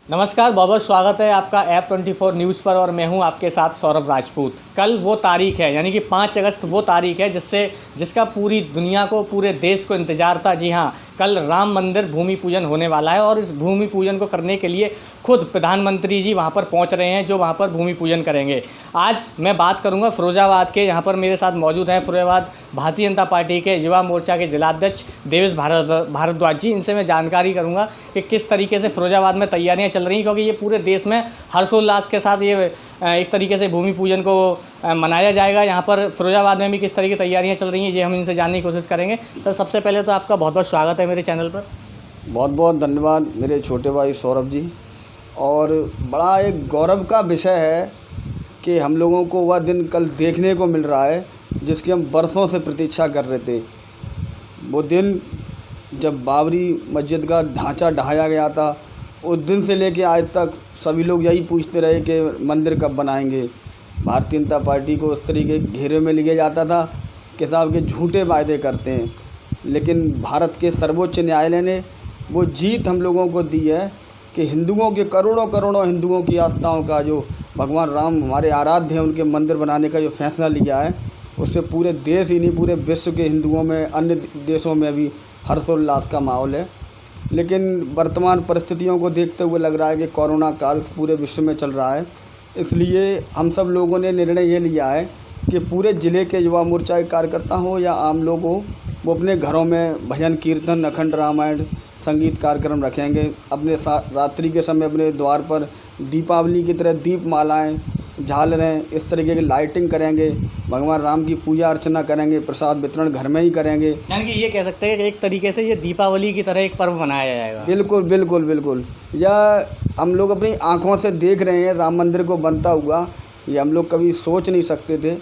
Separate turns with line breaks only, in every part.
नमस्कार, बहुत बहुत स्वागत है आपका F24 न्यूज़ पर और मैं हूं आपके साथ सौरभ राजपूत। कल वो तारीख है यानी कि 5 अगस्त वो तारीख है जिसका पूरी दुनिया को, पूरे देश को इंतज़ार था। जी हाँ, कल राम मंदिर भूमि पूजन होने वाला है और इस भूमि पूजन को करने के लिए खुद प्रधानमंत्री जी वहां पर पहुंच रहे हैं, जो वहां पर भूमि पूजन करेंगे। आज मैं बात करूंगा फिरोजाबाद के। यहाँ पर मेरे साथ मौजूद हैं फिरोजाबाद भारतीय जनता पार्टी के युवा मोर्चा के जिलाध्यक्ष देवेश भारद्वाज जी। इनसे मैं जानकारी करूँगा कि किस तरीके से फिरोजाबाद में तैयारियाँ चल रही हैं, क्योंकि ये पूरे देश में हर्षोल्लास के साथ ये एक तरीके से भूमि पूजन को मनाया जाएगा। यहाँ पर फिरोजाबाद में भी किस तरह की तैयारियाँ चल रही हैं, ये हम इनसे जानने की कोशिश करेंगे। सर, सबसे पहले तो आपका बहुत बहुत स्वागत है मेरे चैनल पर।
बहुत बहुत धन्यवाद मेरे छोटे भाई सौरभ जी। और बड़ा एक गौरव का विषय है कि हम लोगों को वह दिन कल देखने को मिल रहा है जिसकी हम बरसों से प्रतीक्षा कर रहे थे। वो दिन जब बाबरी मस्जिद का ढांचा ढाया गया था, उस दिन से लेके आज तक सभी लोग यही पूछते रहे कि मंदिर कब बनाएंगे। भारतीय जनता पार्टी को उस तरीके घेरे में लिया जाता था कि साहब के झूठे वायदे करते हैं, लेकिन भारत के सर्वोच्च न्यायालय ने वो जीत हम लोगों को दी है कि हिंदुओं के करोड़ों हिंदुओं की आस्थाओं का, जो भगवान राम हमारे आराध्य हैं, उनके मंदिर बनाने का जो फैसला लिया है, उससे पूरे देश ही नहीं पूरे विश्व के हिंदुओं में, अन्य देशों में भी हर्षोल्लास का माहौल है। लेकिन वर्तमान परिस्थितियों को देखते हुए लग रहा है कि कोरोना काल पूरे विश्व में चल रहा है, इसलिए हम सब लोगों ने निर्णय ये लिया है कि पूरे ज़िले के युवा मोर्चा के कार्यकर्ता हो या आम लोग हो, वो अपने घरों में भजन कीर्तन, अखंड रामायण, संगीत कार्यक्रम रखेंगे। अपने रात्रि के समय अपने द्वार पर दीपावली की तरह दीप मालाएँ, झालरें, इस तरीके की लाइटिंग करेंगे। भगवान राम की पूजा अर्चना करेंगे, प्रसाद वितरण घर में ही करेंगे।
यानी कि ये कह सकते हैं कि एक तरीके से ये दीपावली की तरह एक पर्व मनाया जाएगा।
बिल्कुल बिल्कुल बिल्कुल। यह हम लोग अपनी आँखों से देख रहे हैं राम मंदिर को बनता हुआ, ये हम लोग कभी सोच नहीं सकते थे।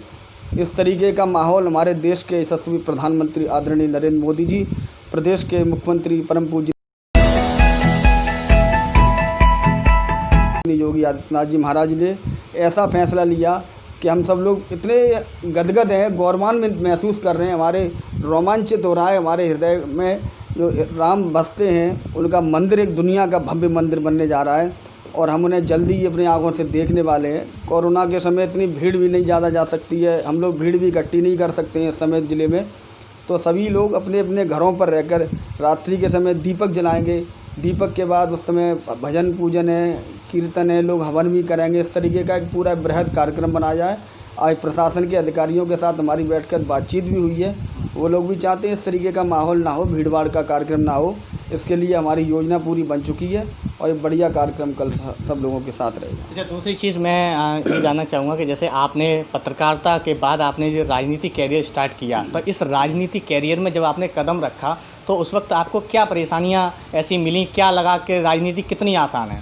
इस तरीके का माहौल हमारे देश के यशस्वी प्रधानमंत्री आदरणीय नरेंद्र मोदी जी, प्रदेश के मुख्यमंत्री परम पूज्य योगी आदित्यनाथ जी महाराज ने ऐसा फैसला लिया कि हम सब लोग इतने गदगद हैं, गौरवान्वित महसूस कर रहे हैं, हमारे रोमांचित हो रहा है। हमारे हृदय में जो राम बसते हैं, उनका मंदिर एक दुनिया का भव्य मंदिर बनने जा रहा है और हम उन्हें जल्दी ही अपनी आंखों से देखने वाले हैं। कोरोना के समय इतनी भीड़ भी नहीं ज़्यादा जा सकती है, हम लोग भीड़ भी इकट्ठी नहीं कर सकते हैं इस समय ज़िले में, तो सभी लोग अपने अपने घरों पर रहकर रात्रि के समय दीपक जलाएंगे। दीपक के बाद उस समय भजन पूजन है, कीर्तन है, लोग हवन भी करेंगे। इस तरीके का एक पूरा बृहद कार्यक्रम बनाया जाए। आज प्रशासन के अधिकारियों के साथ हमारी बैठकर बातचीत भी हुई है, वो लोग भी चाहते हैं इस तरीके का माहौल ना हो, भीड़ भाड़ का कार्यक्रम ना हो। इसके लिए हमारी योजना पूरी बन चुकी है और एक बढ़िया कार्यक्रम कल सब लोगों के साथ रहेगा।
अच्छा, दूसरी चीज़ मैं ये जानना चाहूँगा कि जैसे आपने पत्रकारिता के बाद आपने जो राजनीतिक कैरियर स्टार्ट किया, तो इस राजनीतिक कैरियर में जब आपने कदम रखा तो उस वक्त आपको क्या परेशानियाँ ऐसी मिली, क्या लगा कि राजनीति कितनी आसान है?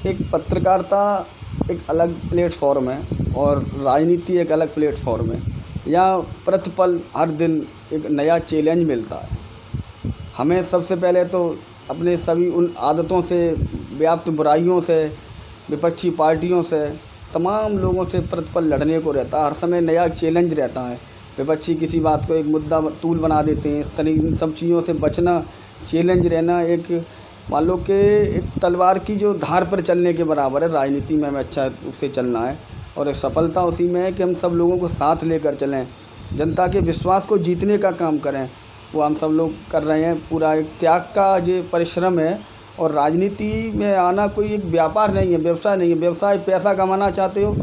एक पत्रकारिता एक अलग प्लेटफॉर्म है और राजनीति एक अलग प्लेटफॉर्म है। यहाँ प्रतिपल हर दिन एक नया चैलेंज मिलता है। हमें सबसे पहले तो अपने सभी उन आदतों से, व्याप्त बुराइयों से, विपक्षी पार्टियों से, तमाम लोगों से प्रतिपल लड़ने को रहता है। हर समय नया चैलेंज रहता है। विपक्षी किसी बात को एक मुद्दा तूल बना देते हैं। इस तरह इन सब चीज़ों से बचना, चैलेंज रहना, एक मान लो कि एक तलवार की जो धार पर चलने के बराबर है। राजनीति में हमें अच्छा रूप से चलना है और एक सफलता उसी में है कि हम सब लोगों को साथ लेकर चलें, जनता के विश्वास को जीतने का काम करें। वो हम सब लोग कर रहे हैं। पूरा एक त्याग का जो परिश्रम है। और राजनीति में आना कोई एक व्यापार नहीं है, व्यवसाय नहीं है। व्यवसाय पैसा कमाना चाहते हो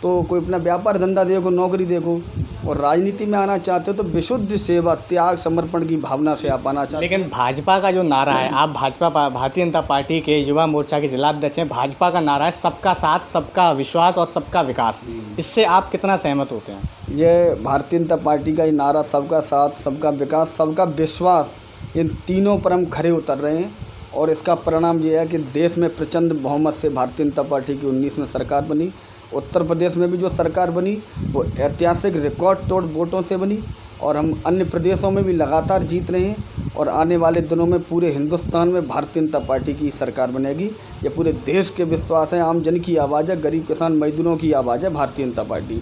तो कोई अपना व्यापार धंधा देखो, नौकरी देखो, और राजनीति में आना चाहते हो तो विशुद्ध सेवा, त्याग, समर्पण की भावना से आप आना चाहते हो।
लेकिन भाजपा का जो नारा है, आप भारतीय जनता पार्टी के युवा मोर्चा के जिलाध्यक्ष हैं, भाजपा का नारा है सबका साथ, सबका विश्वास और सबका विकास। इससे आप कितना सहमत होते हैं?
ये भारतीय जनता पार्टी का ये नारा, सबका साथ, सबका विकास, सबका विश्वास, इन तीनों पर हम खरे उतर रहे हैं और इसका परिणाम ये है कि देश में प्रचंड बहुमत से भारतीय जनता पार्टी की 19 में सरकार बनी। उत्तर प्रदेश में भी जो सरकार बनी वो ऐतिहासिक रिकॉर्ड तोड़ वोटों से बनी और हम अन्य प्रदेशों में भी लगातार जीत रहे हैं और आने वाले दिनों में पूरे हिंदुस्तान में भारतीय जनता पार्टी की सरकार बनेगी। ये पूरे देश के विश्वास है, आम जन की आवाज़ है, गरीब किसान मजदूरों की आवाज़ है भारतीय जनता पार्टी।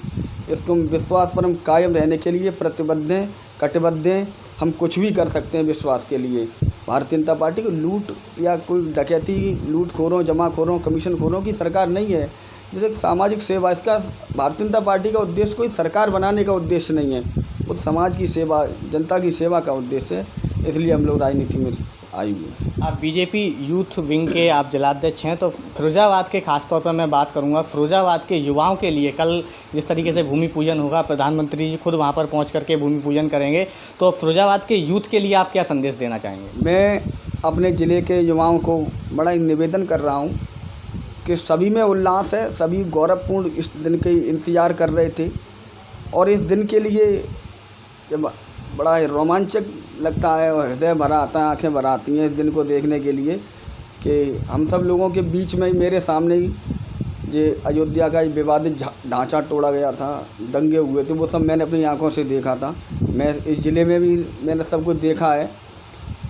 इसको विश्वास पर हम कायम रहने के लिए प्रतिबद्ध हैं, कटिबद्ध हैं। हम कुछ भी कर सकते हैं विश्वास के लिए। भारतीय जनता पार्टी को लूट या कोई डकैती, लूटखोरों, जमाखोरों, कमीशनखोरों की सरकार नहीं है। जो एक सामाजिक सेवा, इसका भारतीय जनता पार्टी का उद्देश्य कोई सरकार बनाने का उद्देश्य नहीं है, वो समाज की सेवा, जनता की सेवा का उद्देश्य है। इसलिए हम लोग राजनीति में आए हुए हैं।
आप बीजेपी यूथ विंग के आप जिलाध्यक्ष हैं, तो फिरोजाबाद के खास तौर पर मैं बात करूंगा, फिरोजाबाद के युवाओं के लिए कल जिस तरीके से भूमि पूजन होगा, प्रधानमंत्री जी खुद वहां पर पहुंच करके भूमि पूजन करेंगे, तो फिरोजाबाद के यूथ के लिए आप क्या संदेश देना चाहेंगे?
मैं अपने ज़िले के युवाओं को बड़ा निवेदन कर रहा हूँ कि सभी में उल्लास है, सभी गौरवपूर्ण इस दिन के इंतज़ार कर रहे थे और इस दिन के लिए जब बड़ा ही रोमांचक लगता है और हृदय भरा आता है, आंखें भर आती हैं इस दिन को देखने के लिए कि हम सब लोगों के बीच में ही, मेरे सामने ही ये अयोध्या का विवादित ढांचा तोड़ा गया था, दंगे हुए थे, वो सब मैंने अपनी आंखों से देखा था। मैं इस ज़िले में भी मैंने सब कुछ देखा है।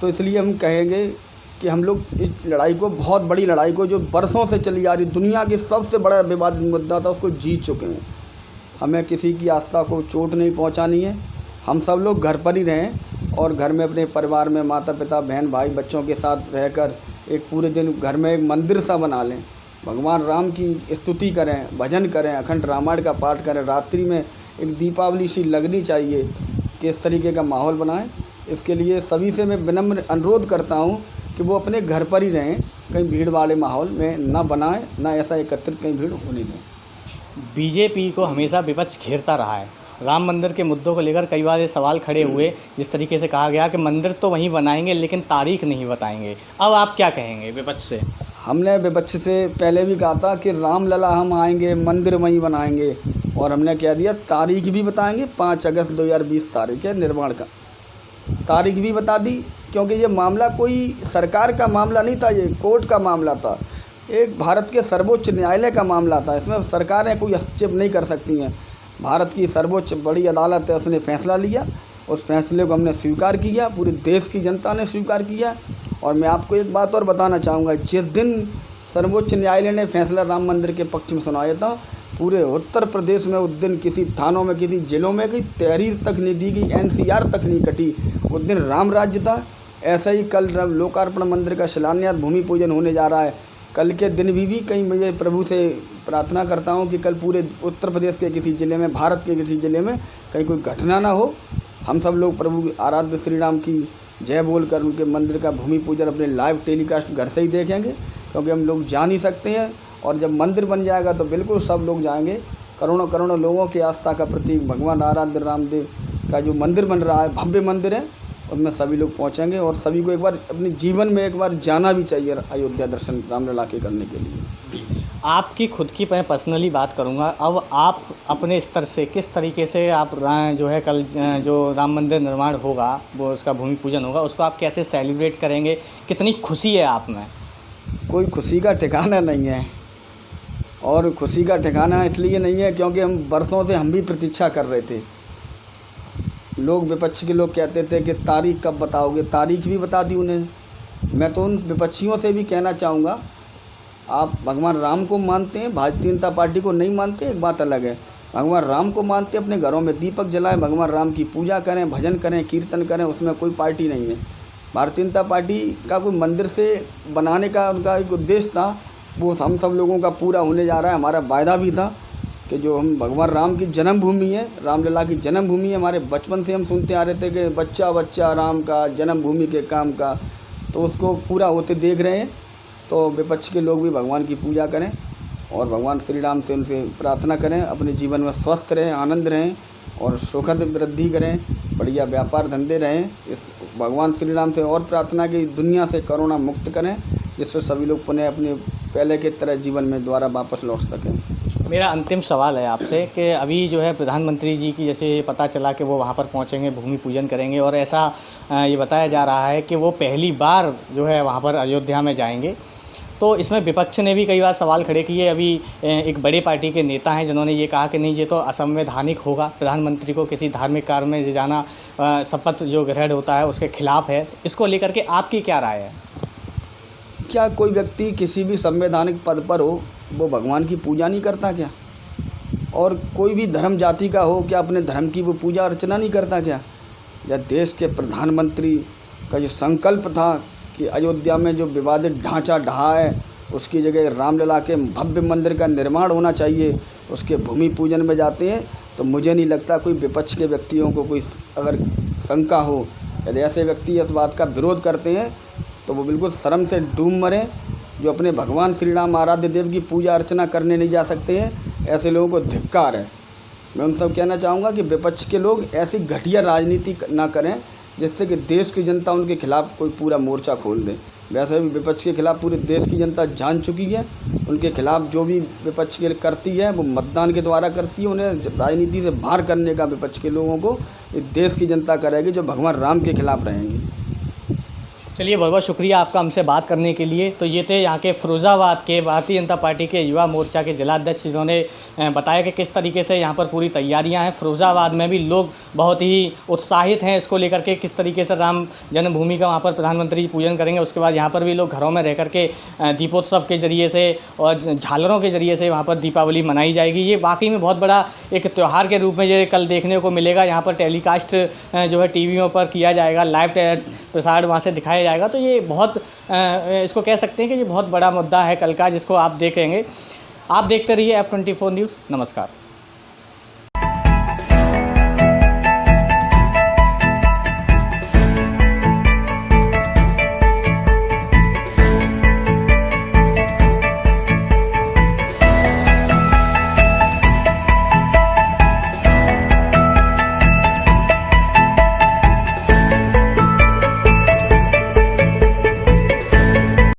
तो इसलिए हम कहेंगे कि हम लोग इस लड़ाई को, बहुत बड़ी लड़ाई को, जो बरसों से चली आ रही, दुनिया की सबसे बड़ा विवादित मुद्दा था, उसको जीत चुके हैं। हमें किसी की आस्था को चोट नहीं पहुंचानी है। हम सब लोग घर पर ही रहें और घर में अपने परिवार में माता पिता, बहन भाई, बच्चों के साथ रहकर एक पूरे दिन घर में एक मंदिर सा बना लें, भगवान राम की स्तुति करें, भजन करें, अखंड रामायण का पाठ करें, रात्रि में एक दीपावली सी लगनी चाहिए कि इस तरीके का माहौल बनाएं। इसके लिए सभी से मैं विनम्र अनुरोध करता हूं कि वो अपने घर पर ही रहें, कहीं भीड़ वाले माहौल में ना बनाएं, ना ऐसा एकत्रित कहीं भीड़ होने दें।
बीजेपी को हमेशा विपक्ष घेरता रहा है। राम मंदिर के मुद्दों को लेकर कई बार ये सवाल खड़े हुए, जिस तरीके से कहा गया कि मंदिर तो वहीं बनाएंगे लेकिन तारीख नहीं बताएंगे। अब आप क्या कहेंगे विपक्ष से?
हमने विपक्ष से पहले भी कहा था कि रामलला हम आएंगे, मंदिर वहीं बनाएंगे, और हमने कह दिया तारीख भी बताएंगे। 5 अगस्त 2020 तारीख है निर्माण का, तारीख भी बता दी, क्योंकि ये मामला कोई सरकार का मामला नहीं था, ये कोर्ट का मामला था, एक भारत के सर्वोच्च न्यायालय का मामला था। इसमें सरकारें कोई हस्तक्षेप नहीं कर सकती हैं। भारत की सर्वोच्च बड़ी अदालत है, उसने फैसला लिया, उस फैसले को हमने स्वीकार किया, पूरे देश की जनता ने स्वीकार किया। और मैं आपको एक बात और बताना चाहूँगा, जिस दिन सर्वोच्च न्यायालय ने फैसला राम मंदिर के पक्ष में सुनाया था, पूरे उत्तर प्रदेश में उस दिन किसी थानों में, किसी जिलों में कोई तहरीर तक नहीं दी गई, NCR तक नहीं कटी। उस दिन राम राज्य था। ऐसा ही कल लोकार्पण मंदिर का शिलान्यास, भूमि पूजन होने जा रहा है। कल के दिन भी कहीं मैं प्रभु से प्रार्थना करता हूं कि कल पूरे उत्तर प्रदेश के किसी ज़िले में, भारत के किसी ज़िले में कहीं कोई घटना ना हो। हम सब लोग प्रभु आराध्य श्री राम की जय बोलकर उनके मंदिर का भूमि पूजन अपने लाइव टेलीकास्ट घर से ही देखेंगे, क्योंकि हम लोग जा नहीं सकते हैं। और जब मंदिर बन जाएगा तो बिल्कुल सब लोग जाएंगे। करोड़ों करोड़ों लोगों की आस्था का प्रतीक भगवान आराध्य रामदेव का जो मंदिर बन रहा है, भव्य मंदिर है, उसमें सभी लोग पहुंचेंगे। और सभी को एक बार अपने जीवन में एक बार जाना भी चाहिए अयोध्या दर्शन रामलला के करने के लिए।
आपकी खुद की मैं पर्सनली बात करूंगा, अब आप अपने स्तर से किस तरीके से आप जो है कल जो राम मंदिर निर्माण होगा, वो उसका भूमि पूजन होगा, उसको आप कैसे सेलिब्रेट करेंगे? कितनी खुशी है आप में?
कोई खुशी का ठिकाना नहीं है, और खुशी का ठिकाना इसलिए नहीं है क्योंकि हम बरसों से हम भी प्रतीक्षा कर रहे थे। लोग, विपक्ष के लोग कहते थे कि तारीख कब बताओगे, तारीख भी बता दी उन्हें। मैं तो उन विपक्षियों से भी कहना चाहूँगा, आप भगवान राम को मानते हैं, भारतीय जनता पार्टी को नहीं मानते, एक बात अलग है। भगवान राम को मानते, अपने घरों में दीपक जलाएं, भगवान राम की पूजा करें, भजन करें, कीर्तन करें, उसमें कोई पार्टी नहीं है। भारतीय जनता पार्टी का कोई मंदिर से बनाने का उनका एक उद्देश्य था, वो हम सब लोगों का पूरा होने जा रहा है। हमारा वायदा भी था कि जो हम भगवान राम की जन्मभूमि है, रामलला की जन्मभूमि है, हमारे बचपन से हम सुनते आ रहे थे कि बच्चा बच्चा राम का, जन्मभूमि के काम का, तो उसको पूरा होते देख रहे हैं। तो विपक्ष के लोग भी भगवान की पूजा करें और भगवान श्री राम से उनसे प्रार्थना करें, अपने जीवन में स्वस्थ रहें, आनंद रहें और सुखद वृद्धि करें, बढ़िया व्यापार धंधे रहें। इस भगवान श्री राम से और प्रार्थना की दुनिया से कोरोना मुक्त करें, जिससे सभी लोग पुनः अपने पहले के तरह जीवन में दोबारा वापस लौट सकें।
मेरा अंतिम सवाल है आपसे कि अभी जो है प्रधानमंत्री जी की जैसे पता चला कि वो वहाँ पर पहुँचेंगे, भूमि पूजन करेंगे, और ऐसा ये बताया जा रहा है कि वो पहली बार जो है वहाँ पर अयोध्या में जाएंगे, तो इसमें विपक्ष ने भी कई बार सवाल खड़े किए। अभी एक बड़ी पार्टी के नेता हैं जिन्होंने ये कहा कि नहीं, ये तो असंवैधानिक होगा, प्रधानमंत्री को किसी धार्मिक कार्य में जाना शपथ जो ग्रहण होता है उसके खिलाफ है। इसको लेकर के आपकी क्या राय है?
क्या कोई व्यक्ति किसी भी संवैधानिक पद पर हो वो भगवान की पूजा नहीं करता क्या? और कोई भी धर्म जाति का हो, क्या अपने धर्म की वो पूजा अर्चना नहीं करता क्या? या देश के प्रधानमंत्री का जो संकल्प था कि अयोध्या में जो विवादित ढांचा ढहा है उसकी जगह रामलला के भव्य मंदिर का निर्माण होना चाहिए, उसके भूमि पूजन में जाते हैं। तो मुझे नहीं लगता कोई विपक्ष के व्यक्तियों को कोई अगर शंका हो, यदि ऐसे व्यक्ति इस बात का विरोध करते हैं तो वो बिल्कुल शर्म से डूब मरें। जो अपने भगवान श्री राम आराध्य देव की पूजा अर्चना करने नहीं जा सकते हैं, ऐसे लोगों को धिक्कार है। मैं उन सब कहना चाहूँगा कि विपक्ष के लोग ऐसी घटिया राजनीति ना करें जिससे कि देश की जनता उनके खिलाफ़ कोई पूरा मोर्चा खोल दे। वैसे भी विपक्ष के खिलाफ़ पूरे देश की जनता जान चुकी है। उनके खिलाफ़ जो भी विपक्ष के करती है वो मतदान के द्वारा करती है। उन्हें राजनीति से बाहर करने का विपक्ष के लोगों को इस देश की जनता करेगी जो भगवान राम के खिलाफ़ रहेंगी।
चलिए, बहुत बहुत शुक्रिया आपका हमसे बात करने के लिए। तो ये थे यहाँ के फिरोज़ाबाद के भारतीय जनता पार्टी के युवा मोर्चा के जिलाध्यक्ष, जिन्होंने बताया कि किस तरीके से यहाँ पर पूरी तैयारियाँ हैं। फिरोज़ाबाद में भी लोग बहुत ही उत्साहित हैं इसको लेकर के, किस तरीके से राम जन्मभूमि का वहाँ पर प्रधानमंत्री जी पूजन करेंगे। उसके बाद यहाँ पर भी लोग घरों में रह कर के दीपोत्सव के ज़रिए से और झालरों के ज़रिए से वहाँ पर दीपावली मनाई जाएगी। ये वाकई में बहुत बड़ा एक त्यौहार के रूप में ये कल देखने को मिलेगा। यहाँ पर टेलीकास्ट जो है टीवियों पर किया जाएगा, लाइव प्रसारण वहाँ से दिखाया जाएगा। तो ये बहुत इसको कह सकते हैं कि ये बहुत बड़ा मुद्दा है कल का, जिसको आप देखेंगे। आप देखते रहिए F24 न्यूज़। नमस्कार।